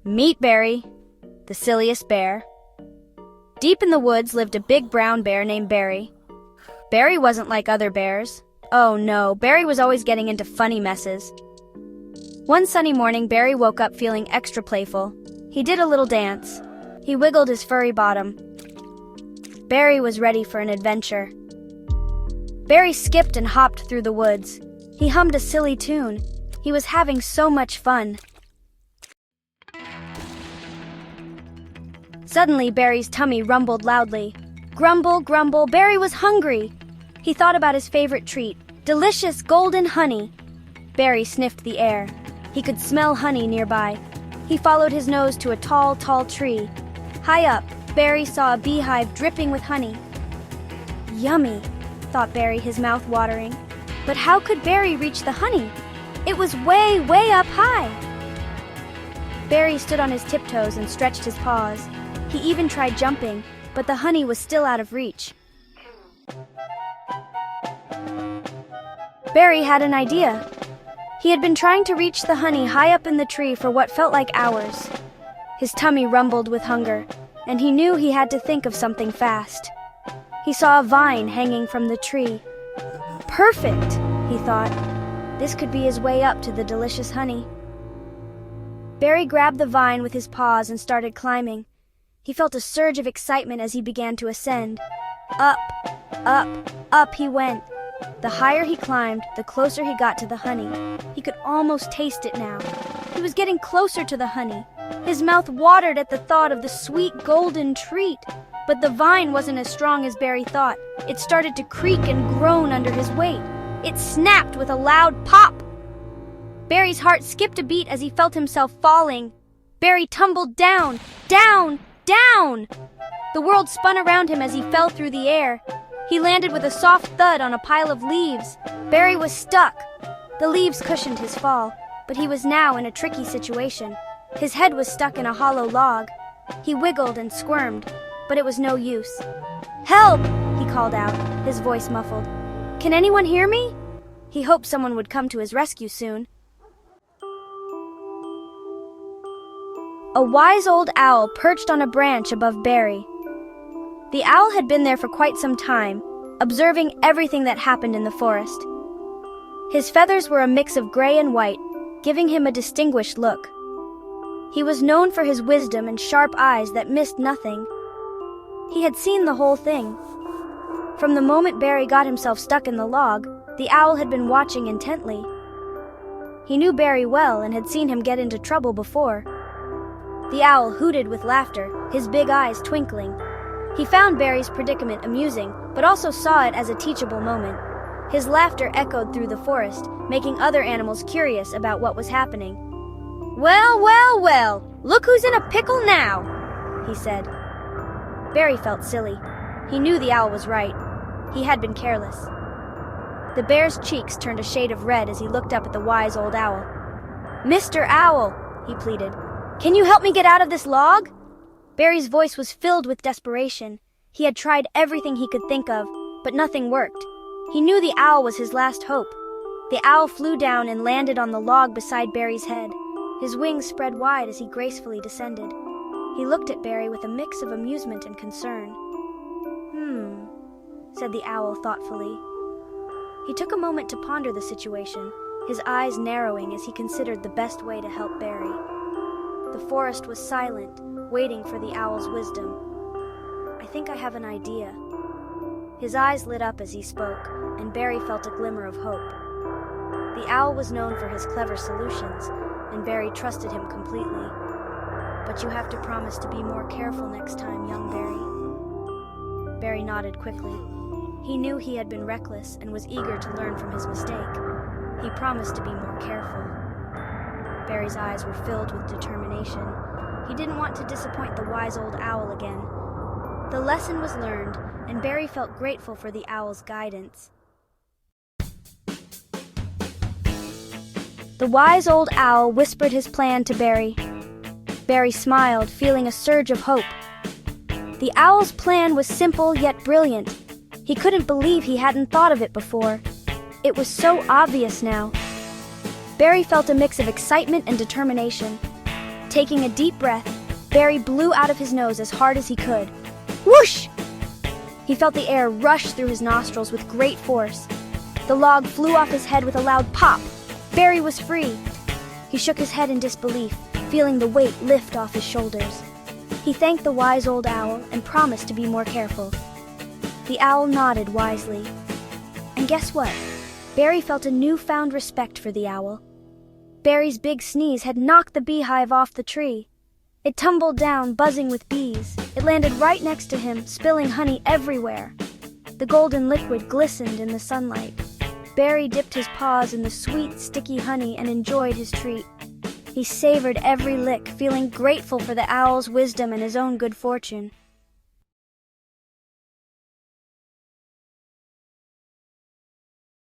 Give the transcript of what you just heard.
Meet Barry, the silliest bear. Deep in the woods lived a big brown bear named Barry. Barry wasn't like other bears. Oh no, Barry was always getting into funny messes. One sunny morning, Barry woke up feeling extra playful. He did a little dance. He wiggled his furry bottom. Barry was ready for an adventure. Barry skipped and hopped through the woods. He hummed a silly tune. He was having so much fun. Suddenly, Barry's tummy rumbled loudly. Grumble, grumble, Barry was hungry. He thought about his favorite treat, delicious golden honey. Barry sniffed the air. He could smell honey nearby. He followed his nose to a tall, tall tree. High up, Barry saw a beehive dripping with honey. Yummy, thought Barry, his mouth watering. But how could Barry reach the honey? It was way, way up high. Barry stood on his tiptoes and stretched his paws. He even tried jumping, but the honey was still out of reach. Barry had an idea. He had been trying to reach the honey high up in the tree for what felt like hours. His tummy rumbled with hunger, and he knew he had to think of something fast. He saw a vine hanging from the tree. Perfect, he thought. This could be his way up to the delicious honey. Barry grabbed the vine with his paws and started climbing. He felt a surge of excitement as he began to ascend. Up, up, up he went. The higher he climbed, the closer he got to the honey. He could almost taste it now. He was getting closer to the honey. His mouth watered at the thought of the sweet golden treat. But the vine wasn't as strong as Barry thought. It started to creak and groan under his weight. It snapped with a loud pop. Barry's heart skipped a beat as he felt himself falling. Barry tumbled down, down, down! The world spun around him as he fell through the air. He landed with a soft thud on a pile of leaves. Barry was stuck. The leaves cushioned his fall, but he was now in a tricky situation. His head was stuck in a hollow log. He wiggled and squirmed, but it was no use. "Help!" he called out, his voice muffled. "Can anyone hear me?" He hoped someone would come to his rescue soon. A wise old owl perched on a branch above Barry. The owl had been there for quite some time, observing everything that happened in the forest. His feathers were a mix of gray and white, giving him a distinguished look. He was known for his wisdom and sharp eyes that missed nothing. He had seen the whole thing. From the moment Barry got himself stuck in the log, the owl had been watching intently. He knew Barry well and had seen him get into trouble before. The owl hooted with laughter, his big eyes twinkling. He found Barry's predicament amusing, but also saw it as a teachable moment. His laughter echoed through the forest, making other animals curious about what was happening. "Well, well, well, look who's in a pickle now," he said. Barry felt silly. He knew the owl was right. He had been careless. The bear's cheeks turned a shade of red as he looked up at the wise old owl. "Mr. Owl," he pleaded, "can you help me get out of this log?" Barry's voice was filled with desperation. He had tried everything he could think of, but nothing worked. He knew the owl was his last hope. The owl flew down and landed on the log beside Barry's head. His wings spread wide as he gracefully descended. He looked at Barry with a mix of amusement and concern. Said the owl thoughtfully. He took a moment to ponder the situation, his eyes narrowing as he considered the best way to help Barry. The forest was silent, waiting for the owl's wisdom. "I think I have an idea." His eyes lit up as he spoke, and Barry felt a glimmer of hope. The owl was known for his clever solutions, and Barry trusted him completely. "But you have to promise to be more careful next time, young Barry." Barry nodded quickly. He knew he had been reckless and was eager to learn from his mistake. He promised to be more careful. Barry's eyes were filled with determination. He didn't want to disappoint the wise old owl again. The lesson was learned, and Barry felt grateful for the owl's guidance. The wise old owl whispered his plan to Barry. Barry smiled, feeling a surge of hope. The owl's plan was simple yet brilliant. He couldn't believe he hadn't thought of it before. It was so obvious now. Barry felt a mix of excitement and determination. Taking a deep breath, Barry blew out of his nose as hard as he could. Whoosh! He felt the air rush through his nostrils with great force. The log flew off his head with a loud pop. Barry was free. He shook his head in disbelief, feeling the weight lift off his shoulders. He thanked the wise old owl and promised to be more careful. The owl nodded wisely. And guess what? Barry felt a newfound respect for the owl. Barry's big sneeze had knocked the beehive off the tree. It tumbled down, buzzing with bees. It landed right next to him, spilling honey everywhere. The golden liquid glistened in the sunlight. Barry dipped his paws in the sweet, sticky honey and enjoyed his treat. He savored every lick, feeling grateful for the owl's wisdom and his own good fortune.